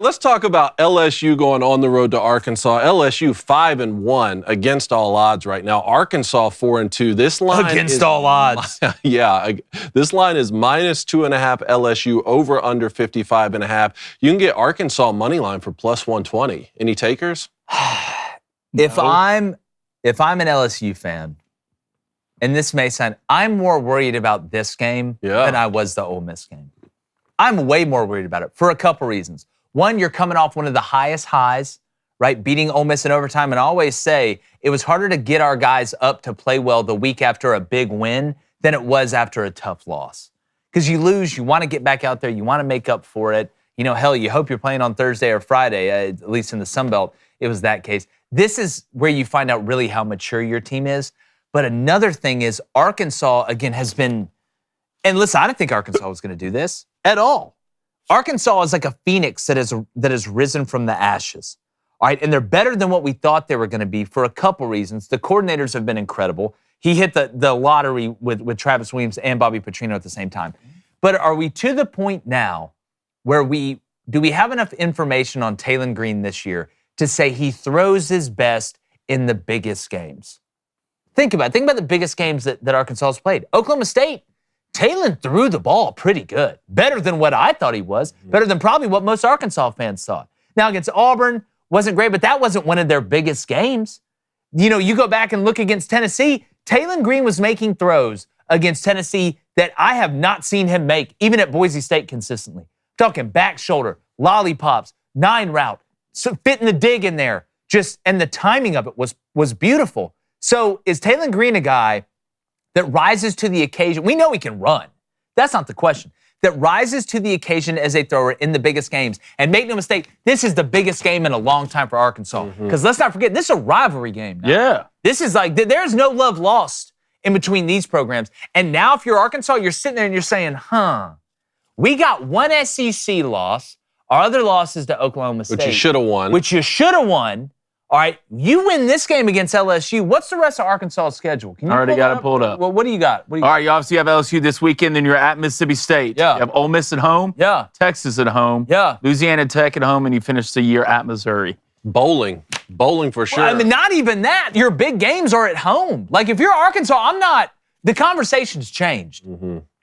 Let's talk about LSU going on the road to Arkansas. LSU 5-1 against all odds right now. Arkansas 4-2. This line against all odds. Yeah, this line is -2.5 LSU over under 55.5. You can get Arkansas money line for +120. Any takers? If I'm an LSU fan, and this may sound, I'm more worried about this game than I was the Ole Miss game. I'm way more worried about it for a couple reasons. One, you're coming off one of the highest highs, right? Beating Ole Miss in overtime. And I always say it was harder to get our guys up to play well the week after a big win than it was after a tough loss. Because you lose, you want to get back out there, you want to make up for it. You know, hell, you hope you're playing on Thursday or Friday, at least in the Sun Belt, it was that case. This is where you find out really how mature your team is. But another thing is Arkansas, again, has been, and listen, I didn't think Arkansas was going to do this at all. Arkansas is like a phoenix that has risen from the ashes, all right? And they're better than what we thought they were going to be for a couple reasons. The coordinators have been incredible. He hit the lottery with Travis Williams and Bobby Petrino at the same time. But are we to the point now where do we have enough information on Taylor Green this year to say he throws his best in the biggest games? Think about the biggest games that Arkansas has played. Oklahoma State. Taylor threw the ball pretty good. Better than what I thought he was. Better than probably what most Arkansas fans thought. Now, against Auburn, wasn't great, but that wasn't one of their biggest games. You know, you go back and look against Tennessee, Taylor Green was making throws against Tennessee that I have not seen him make, even at Boise State consistently. Talking back shoulder, lollipops, 9 route, so fitting the dig in there. And the timing of it was beautiful. So is Taylor Green a guy that rises to the occasion? We know he can run. That's not the question. That rises to the occasion as a thrower in the biggest games. And make no mistake, this is the biggest game in a long time for Arkansas. Because let's not forget, this is a rivalry game now. Yeah. This is like, there's no love lost in between these programs. And now if you're Arkansas, you're sitting there and you're saying, we got one SEC loss. Our other loss is to Oklahoma State. Which you should have won. All right, you win this game against LSU. What's the rest of Arkansas' schedule? Can you already got it pulled up. Well, what do you got? All right, you obviously have LSU this weekend, then you're at Mississippi State. Yeah. You have Ole Miss at home. Yeah. Texas at home. Yeah. Louisiana Tech at home, and you finish the year at Missouri. Bowling for sure. Well, I mean, not even that. Your big games are at home. Like, if you're Arkansas, the conversation's changed.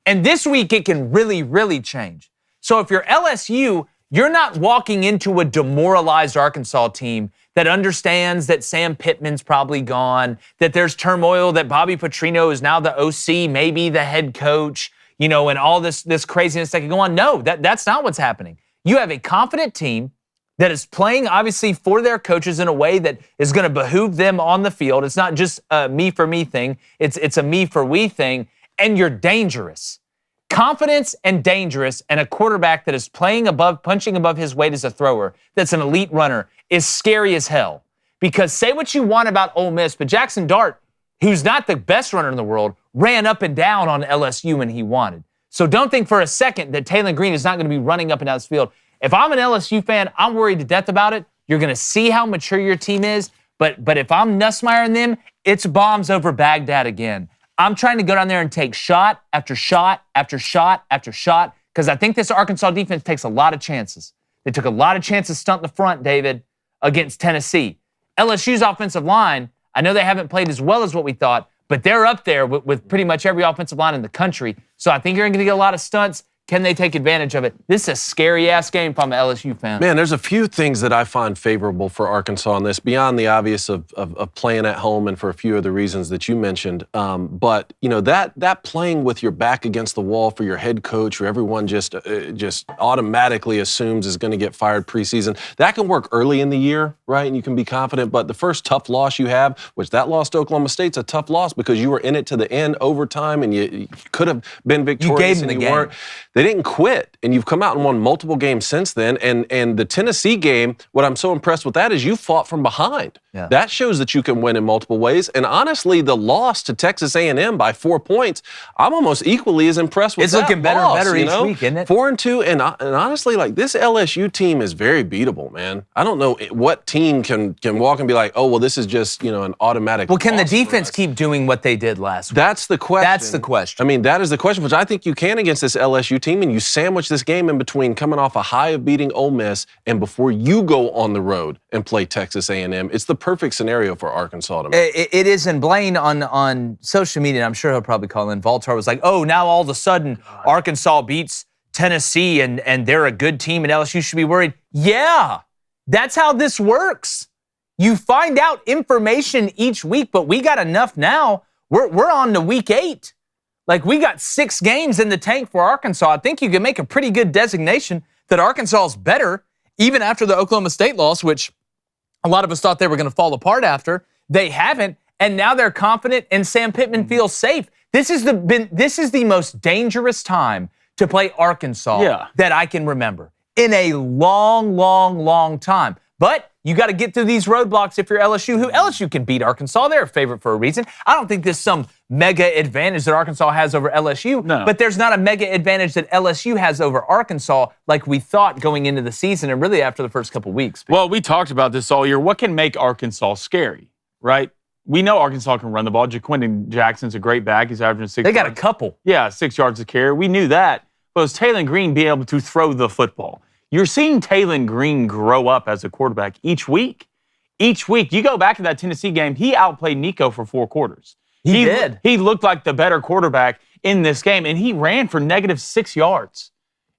And this week, it can really, really change. So if you're LSU, you're not walking into a demoralized Arkansas team that understands that Sam Pittman's probably gone, that there's turmoil, that Bobby Petrino is now the OC, maybe the head coach, you know, and all this craziness that can go on. No, that's not what's happening. You have a confident team that is playing, obviously, for their coaches in a way that is going to behoove them on the field. It's not just a me for me thing. It's a me for we thing. And you're dangerous. Confidence and dangerous, and a quarterback that is punching above his weight as a thrower, that's an elite runner, is scary as hell. Because say what you want about Ole Miss, but Jackson Dart, who's not the best runner in the world, ran up and down on LSU when he wanted. So don't think for a second that Taylor Green is not going to be running up and down this field. If I'm an LSU fan, I'm worried to death about it. You're going to see how mature your team is. But if I'm Nussmeier and them, it's bombs over Baghdad again. I'm trying to go down there and take shot after shot after shot after shot because I think this Arkansas defense takes a lot of chances. They took a lot of chances stunt the front, David, against Tennessee. LSU's offensive line, I know they haven't played as well as what we thought, but they're up there with pretty much every offensive line in the country. So I think you're going to get a lot of stunts. Can they take advantage of it? This is a scary-ass game if I'm an LSU fan. Man, there's a few things that I find favorable for Arkansas on this, beyond the obvious of playing at home and for a few of the reasons that you mentioned. But, you know, that playing with your back against the wall for your head coach, who everyone just automatically assumes is going to get fired preseason, that can work early in the year, right? And you can be confident. But the first tough loss you have, which that loss to Oklahoma State's a tough loss because you were in it to the end, overtime, and you could have been victorious. You gave them the game. Weren't. They didn't quit, and you've come out and won multiple games since then. And the Tennessee game, what I'm so impressed with that is you fought from behind. Yeah. That shows that you can win in multiple ways. And honestly, the loss to Texas A&M by 4 points, I'm almost equally as impressed with it's that looking better loss, and better each week, isn't it? 4-2, and honestly, like, this LSU team is very beatable, man. I don't know what team can walk and be like, oh, well, this is just, you know, an automatic. Well, can the defense keep doing what they did last week? That's the question. That's the question. I mean, that is the question, which I think you can against this LSU team, and you sandwich sandwich this game in between coming off a high of beating Ole Miss and before you go on the road and play Texas A&M. It's the perfect scenario for Arkansas to make. It is, and Blaine on social media, and I'm sure he'll probably call in, Voltar was like, oh, now all of a sudden Arkansas beats Tennessee and they're a good team and LSU should be worried. Yeah, that's how this works. You find out information each week, but we got enough now. We're on to week 8. Like, we got 6 games in the tank for Arkansas. I think you can make a pretty good designation that Arkansas is better, even after the Oklahoma State loss, which a lot of us thought they were going to fall apart after. They haven't, and now they're confident, and Sam Pittman feels safe. This is the most dangerous time to play Arkansas that I can remember in a long, long, long time. But you got to get through these roadblocks if you're LSU, who LSU can beat Arkansas. They're a favorite for a reason. I don't think there's some mega advantage that Arkansas has over LSU, but there's not a mega advantage that LSU has over Arkansas like we thought going into the season and really after the first couple weeks. Well, we talked about this all year. What can make Arkansas scary, right? We know Arkansas can run the ball. Jaquindon Jackson's a great back. He's averaging 6 yards. They got a couple. Yeah, 6 yards a carry. We knew that. But was Taylon Green being able to throw the football? You're seeing Taylon Green grow up as a quarterback each week. Each week, you go back to that Tennessee game, he outplayed Nico for 4 quarters. He did. He looked like the better quarterback in this game, and he ran for -6 yards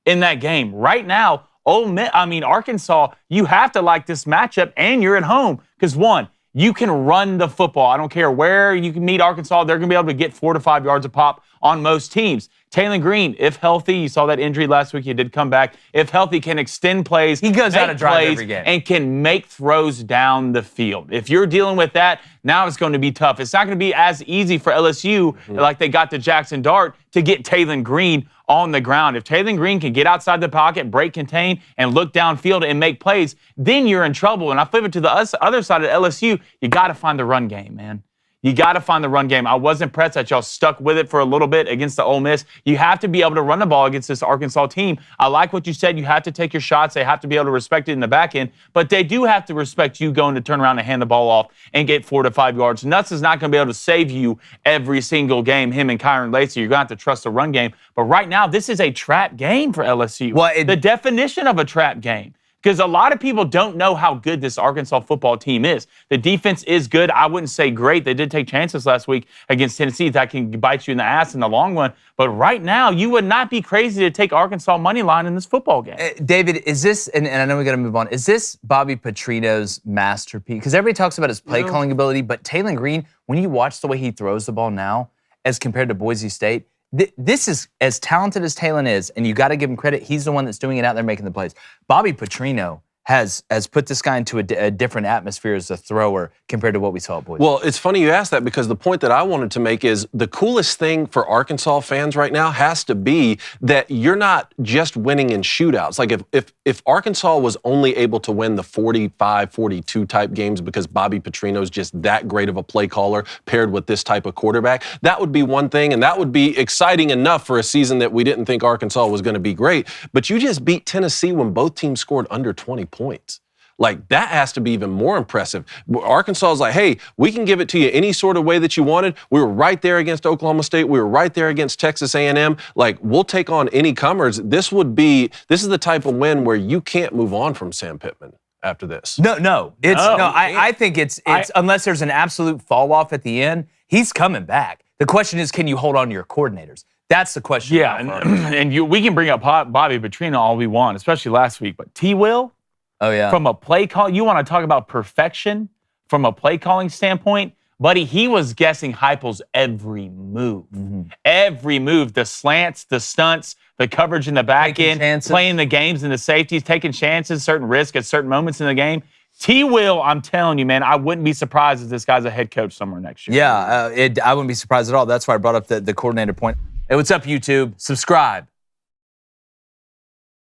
in that game. Right now, Arkansas, you have to like this matchup, and you're at home because, one, you can run the football. I don't care where you can meet Arkansas. They're going to be able to get 4 to 5 yards a pop on most teams. Taylon Green, if healthy, you saw that injury last week. He did come back. If healthy, can extend plays. He goes out of drive every game. And can make throws down the field. If you're dealing with that, now it's going to be tough. It's not going to be as easy for LSU like they got to Jackson Dart to get Taylon Green on the ground. If Taylon Green can get outside the pocket, break, contain, and look downfield and make plays, then you're in trouble. And I flip it to the other side of LSU. You got to find the run game, man. You got to find the run game. I was impressed that y'all stuck with it for a little bit against the Ole Miss. You have to be able to run the ball against this Arkansas team. I like what you said. You have to take your shots. They have to be able to respect it in the back end. But they do have to respect you going to turn around and hand the ball off and get 4 to 5 yards. Nuts is not going to be able to save you every single game, him and Kyron Lacey. You're going to have to trust the run game. But right now, this is a trap game for LSU. Well, the definition of a trap game. Because a lot of people don't know how good this Arkansas football team is. The defense is good. I wouldn't say great. They did take chances last week against Tennessee. That can bite you in the ass in the long run. But right now, you would not be crazy to take Arkansas money line in this football game. David, is this, and I know we got to move on, is this Bobby Petrino's masterpiece? Because everybody talks about his play calling ability, but Taylon Green, when you watch the way he throws the ball now as compared to Boise State, this is as talented as Taylon is, and you got to give him credit. He's the one that's doing it out there making the plays. Bobby Petrino has put this guy into a different atmosphere as a thrower compared to what we saw at Boise. Well, it's funny you asked that because the point that I wanted to make is the coolest thing for Arkansas fans right now has to be that you're not just winning in shootouts. Like if Arkansas was only able to win the 45-42 type games because Bobby Petrino's just that great of a play caller paired with this type of quarterback, that would be one thing, and that would be exciting enough for a season that we didn't think Arkansas was going to be great. But you just beat Tennessee when both teams scored under 20 points. Like, that has to be even more impressive. Arkansas is like, hey, we can give it to you any sort of way that you wanted. We were right there against Oklahoma State. We were right there against Texas A&M. Like, we'll take on any comers. This is the type of win where you can't move on from Sam Pittman after this. I think it's unless there's an absolute fall off at the end, he's coming back. The question is, can you hold on to your coordinators? That's the question. Yeah, and we can bring up Bobby Petrino all we want, especially last week, but T-Will, oh, yeah. From a play call, you want to talk about perfection from a play calling standpoint, buddy, he was guessing Heupel's every move. Mm-hmm. Every move, the slants, the stunts, the coverage in the back end, playing the games and the safeties, taking chances, certain risk at certain moments in the game. T-Will, I'm telling you, man, I wouldn't be surprised if this guy's a head coach somewhere next year. Yeah, I wouldn't be surprised at all. That's why I brought up the coordinator point. Hey, what's up, YouTube? Subscribe.